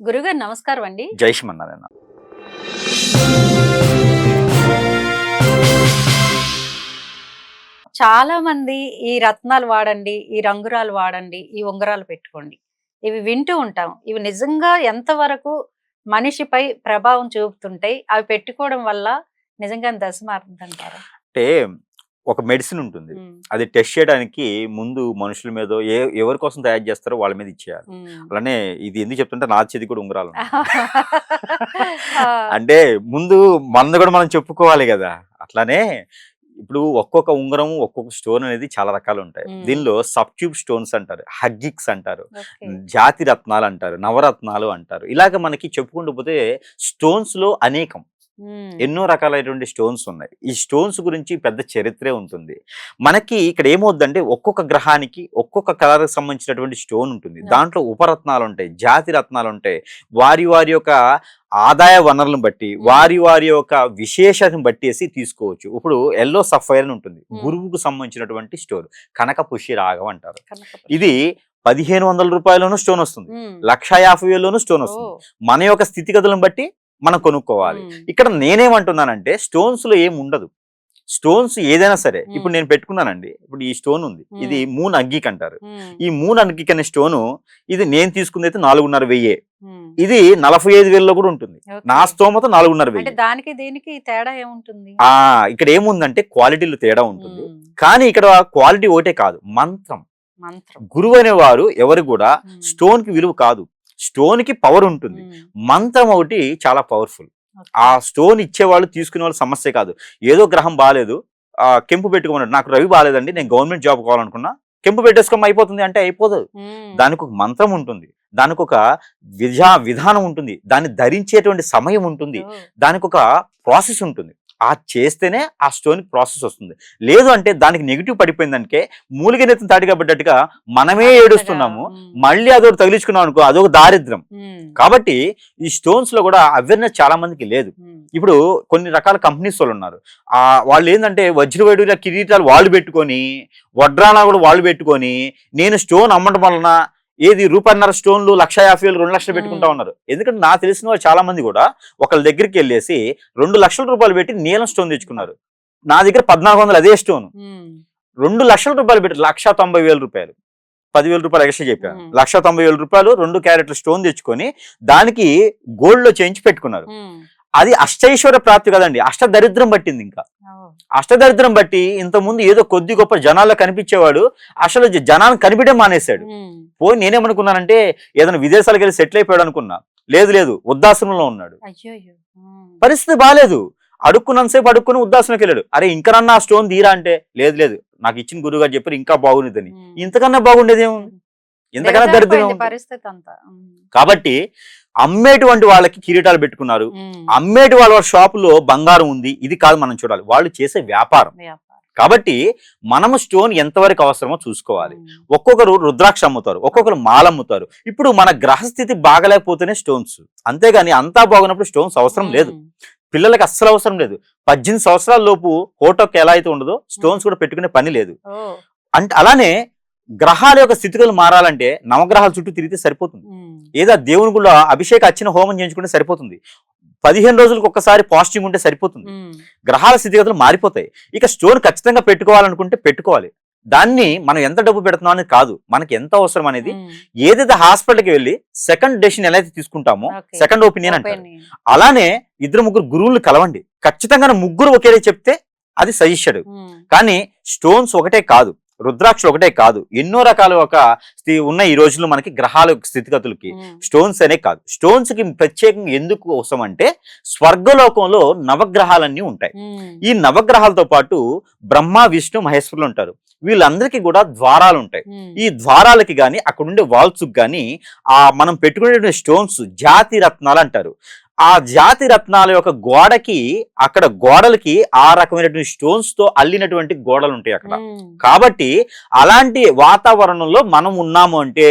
గురుగారు నమస్కారం అండి. జై శ్రీమన్నారాయణ. చాలా మంది ఈ రత్నాలు వాడండి, ఈ రంగురాలు వాడండి, ఈ ఉంగరాలు పెట్టుకోండి. ఇవి వింటూ ఉంటాం. ఇవి నిజంగా ఎంతవరకు మనిషిపై ప్రభావం చూపుతుంటాయి? అవి పెట్టుకోవడం వల్ల నిజంగానే దశ మారుతుందంటారా? అంటే ఒక మెడిసిన్ ఉంటుంది. హ్మ్. అది టెస్ట్ చేయడానికి ముందు మనుషుల మీదో ఎవరి కోసం తయారు చేస్తారో వాళ్ళ మీద ఇచ్చేయాలి. హ్మ్. అలానే ఇది ఎందుకు చెప్తుంటే నా చేతికి కూడా ఉంగరాలు ఉన్నాయి. ఆ! అంటే ముందు మనది కూడా మనం చెప్పుకోవాలి కదా. అట్లానే ఇప్పుడు ఒక్కొక్క ఉంగరం ఒక్కొక్క స్టోన్ అనేది చాలా రకాలు ఉంటాయి. హ్మ్. దీనిలో సబ్ట్యూబ్ స్టోన్స్ అంటారు, హగ్గిక్స్ అంటారు, ఓకే. జాతి రత్నాలు అంటారు, నవరత్నాలు అంటారు. ఇలాగ మనకి చెప్పుకుంటూ పోతే స్టోన్స్ లో అనేకం హ్మ్. ఎన్నో రకాలైనటువంటి స్టోన్స్ ఉన్నాయి. ఈ స్టోన్స్ గురించి పెద్ద చరిత్రే ఉంటుంది. మనకి ఇక్కడ ఏమవుద్దంటే ఒక్కొక్క గ్రహానికి ఒక్కొక్క కలర్‌కి సంబంధించినటువంటి స్టోన్ ఉంటుంది. దాంట్లో ఉపరత్నాలు ఉంటాయి, జాతి రత్నాలు ఉంటాయి. వారి వారి యొక్క ఆదాయ వనరులను బట్టి, వారి వారి యొక్క విశేషతను బట్టేసి తీసుకోవచ్చు. ఇప్పుడు యెల్లో సఫైర్ అని ఉంటుంది. గురువుకు సంబంధించినటువంటి స్టోన్. కనక పుష్య రాగం అంటారు. ఇది రూ. 1500 స్టోన్ వస్తుంది. హ్మ్. 1,50,000 స్టోన్ వస్తుంది. ఓహ్! మన యొక్క స్థితిగతులను బట్టి మనం కొనుక్కోవాలి. హ్మ్. ఇక్కడ నేనేమంటున్నానంటే స్టోన్స్ లో ఏం ఉండదు. స్టోన్స్ ఏదైనా సరే ఇప్పుడు నేను పెట్టుకున్నానండి. ఇప్పుడు ఈ స్టోన్ ఉంది. ఇది మూన్ అగ్గిక్ అంటారు. హ్మ్. ఈ మూన్ అగ్గిక్ అనే స్టోను ఇది నేను తీసుకుంది అయితే 4,500. హ్మ్. ఇది 45,000లో కూడా ఉంటుంది. నా ఓకే. స్తోమత అంటే 4,500. దానికి దీనికి తేడా ఏముంటుంది? ఇక్కడ ఏముందంటే క్వాలిటీలో తేడా ఉంటుంది. హ్మ్. కానీ ఇక్కడ క్వాలిటీ ఒకటే కాదు, మంత్రం. మంత్రం. గురువు అనేవారు ఎవరు కూడా హ్మ్. స్టోన్ కి విలువ కాదు, స్టోన్ కి పవర్ ఉంటుంది. హ్మ్. మంత్రం ఒకటి చాలా పవర్ఫుల్. ఓకే. ఆ స్టోన్ ఇచ్చేవాళ్ళు తీసుకునే వాళ్ళు సమస్య కాదు. ఏదో గ్రహం బాలేదు, కెంపు పెట్టుకోమన్నాడు. నాకు రవి బాలేదండి, నేను గవర్నమెంట్ జాబ్ కావాలనుకున్నా, కెంపు పెట్టేసుకోమ అయిపోతుంది అంటే అయిపోదు. హ్మ్. దానికి ఒక మంత్రం ఉంటుంది, దానికి ఒక విధానం ఉంటుంది, దాన్ని ధరించేటువంటి సమయం ఉంటుంది, ఓహ్! దానికి ఒక ప్రాసెస్ ఉంటుంది. చేస్తేనే ఆ స్టోన్ ప్రాసెస్ వస్తుంది. లేదు అంటే దానికి నెగిటివ్ పడిపోయిందంటే మూలిగ నెత్తిన తాటిగా పడ్డట్టుగా మనమే ఏడుస్తున్నాము. మళ్ళీ అదొకటి తగిలించుకున్నాం అనుకో, అదొక దారిద్రం. కాబట్టి ఈ స్టోన్స్ లో కూడా అవేర్నెస్ చాలా మందికి లేదు. ఇప్పుడు కొన్ని రకాల కంపెనీస్ వాళ్ళు ఉన్నారు. వాళ్ళు ఏంటంటే వజ్రవైడూర్య కిరీటాలు వాళ్ళు పెట్టుకొని, వడ్రానా కూడా వాళ్ళు పెట్టుకొని, నేను స్టోన్ అమ్మటం వలన ఏది రూపాయన్నర స్టోన్లు 1,50,000 2,00,000 పెట్టుకుంటా ఉన్నారు. ఎందుకంటే నాకు తెలిసిన వాళ్ళు చాలా మంది కూడా ఒకళ్ళ దగ్గరికి వెళ్ళేసి 2,00,000 పెట్టి నీలం స్టోన్ తెచ్చుకున్నారు. నా దగ్గర 1,400 అదే స్టోన్. 2,00,000 పెట్టి రూ. 1,90,000, రూ. 10,000 ఎక్స్ట్రా చెప్పాను. రూ. 1,90,000 2 క్యారెట్ల స్టోన్ తెచ్చుకొని దానికి గోల్డ్ లో చేయించి పెట్టుకున్నారు. అది అష్టైశ్వర్య ప్రాప్తి కదండి, అష్టదరిద్రం పట్టింది. ఇంకా అష్టదరిద్రం బట్టి ఇంతకుముందు ఏదో కొద్ది గొప్ప జనాల్లో కనిపించేవాడు, అసలు జనాన్ని కనిపించడం మానేశాడు. పోయి నేనేమనుకున్నానంటే ఏదైనా విదేశాలకు వెళ్ళి సెటిల్ అయిపోయాడు అనుకున్నా. లేదు లేదు, వృద్ధాశ్రమంలో ఉన్నాడు. పరిస్థితి బాగాలేదు. అడుక్కున్నంతసేపు అడుక్కుని వృద్ధాశ్రమంకి వెళ్ళాడు. అరే ఇంకనన్నా ఆ స్టోన్ తీరా అంటే లేదు లేదు, నాకు ఇచ్చిన గురువు గారు చెప్పారు ఇంకా బాగుండేదని. ఇంతకన్నా బాగుండేదేముంది, ఇంతకన్నా దరిద్రం పరిస్థితి అంతా. కాబట్టి అమ్మేటువంటి వాళ్ళకి కిరీటాలు పెట్టుకున్నారు, అమ్మేటి వాళ్ళ షాపులో బంగారం ఉంది. ఇది కాదు మనం చూడాలి, వాళ్ళు చేసే వ్యాపారం. కాబట్టి మనము స్టోన్ ఎంతవరకు అవసరమో చూసుకోవాలి. ఒక్కొక్కరు రుద్రాక్ష అమ్ముతారు, ఒక్కొక్కరు మాల అమ్ముతారు. ఇప్పుడు మన గ్రహస్థితి బాగలేకపోతేనే స్టోన్స్, అంతేగాని అంతా బాగున్నప్పుడు స్టోన్స్ అవసరం లేదు. పిల్లలకి అస్సలు అవసరం లేదు. 18 సంవత్సరాల లోపు ఫోటోకి ఎలా అయితే ఉండదో స్టోన్స్ కూడా పెట్టుకునే పని లేదు. అంటే అలానే గ్రహాల యొక్క స్థితిగతులు మారాలంటే నవగ్రహాల చుట్టూ తిరిగితే సరిపోతుంది. ఏదో దేవుని కూడా అభిషేక అర్చన హోమం చేయించుకుంటే సరిపోతుంది. 15 రోజులకు ఒక్కసారి పాజిటివ్ ఉంటే సరిపోతుంది. గ్రహాల స్థితిగతులు మారిపోతాయి. ఇక స్టోన్ ఖచ్చితంగా పెట్టుకోవాలనుకుంటే పెట్టుకోవాలి. దాన్ని మనం ఎంత డబ్బు పెడుతున్నాం అనేది కాదు, మనకి ఎంత అవసరం అనేది. ఏదైతే హాస్పిటల్కి వెళ్ళి సెకండ్ డెసిషన్ ఎలా అయితే తీసుకుంటామో, సెకండ్ ఒపీనియన్ అంటారు, అలానే 2-3 గురువులు కలవండి. ఖచ్చితంగా ముగ్గురు ఒకేలా చెప్తే అది సజెస్టెడ్. కానీ స్టోన్స్ ఒకటే కాదు, రుద్రాక్షలు ఒకటే కాదు, ఎన్నో రకాల ఉన్న ఈ రోజుల్లో మనకి గ్రహాల స్థితిగతులకి స్టోన్స్ అనే కాదు. స్టోన్స్ కి ప్రత్యేకంగా ఎందుకు కోసం అంటే స్వర్గలోకంలో నవగ్రహాలన్నీ ఉంటాయి. ఈ నవగ్రహాలతో పాటు బ్రహ్మ విష్ణు మహేశ్వరులు ఉంటారు. వీళ్ళందరికీ కూడా ద్వారాలు ఉంటాయి. ఈ ద్వారాలకి గాని అక్కడ ఉండే వాల్స్ గాని మనం పెట్టుకునే స్టోన్స్ జాతి రత్నాలు అంటారు. ఆ జాతి రత్నాల యొక్క గోడకి, అక్కడ గోడలకి ఆ రకమైనటువంటి స్టోన్స్ తో అల్లినటువంటి గోడలు ఉంటాయి అక్కడ. కాబట్టి అలాంటి వాతావరణంలో మనం ఉన్నాము అంటే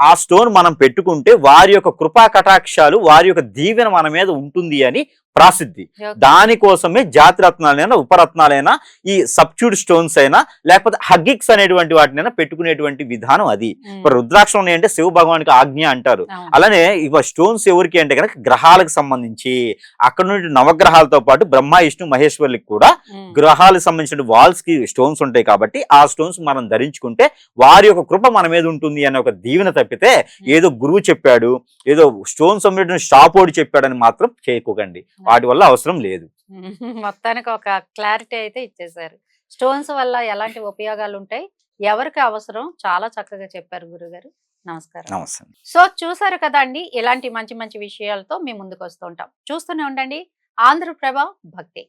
ఆ స్టోన్ మనం పెట్టుకుంటే వారి యొక్క కృపా కటాక్షాలు, వారి యొక్క దీవెన మన మీద ఉంటుంది అని ప్రాసిద్ధి. దానికోసమే జాతి రత్నాలైనా ఉపరత్నాలైనా ఈ సబ్స్టిట్యూట్ స్టోన్స్ అయినా లేకపోతే హగ్గిక్స్ అనేటువంటి వాటినైనా పెట్టుకునేటువంటి విధానం అది. ఇప్పుడు రుద్రాక్షలు ఉన్నాయంటే శివ భగవానికి ఆజ్ఞ అంటారు. అలానే ఇవ స్టోన్స్ ఎవరికి అంటే కనుక గ్రహాలకు సంబంధించి అక్కడ నుండి నవగ్రహాలతో పాటు బ్రహ్మ విష్ణు మహేశ్వరులకు కూడా గ్రహాలకు సంబంధించిన వాల్స్ కి స్టోన్స్ ఉంటాయి కాబట్టి ఆ స్టోన్స్ మనం ధరించుకుంటే వారి యొక్క కృప మన మీద ఉంటుంది అనే ఒక దీవెన తప్పితే ఏదో గురువు చెప్పాడు ఏదో స్టోన్స్ అమ్మేటువంటి షాప్ ఓడి చెప్పాడని మాత్రం చేయకోకండి. వాటి వల్ల అవసరం లేదు. మొత్తానికి ఒక క్లారిటీ అయితే ఇచ్చేసారు. స్టోన్స్ వల్ల ఎలాంటి ఉపయోగాలు ఉంటాయి, ఎవరికి అవసరం, చాలా చక్కగా చెప్పారు గురుగారు. నమస్కారం. నమస్తే. సో చూసారు కదా అండి, ఇలాంటి మంచి మంచి విషయాలతో మేము ముందుకు వస్తూ ఉంటాం. చూస్తూనే ఉండండి ఆంధ్రప్రభ భక్తి.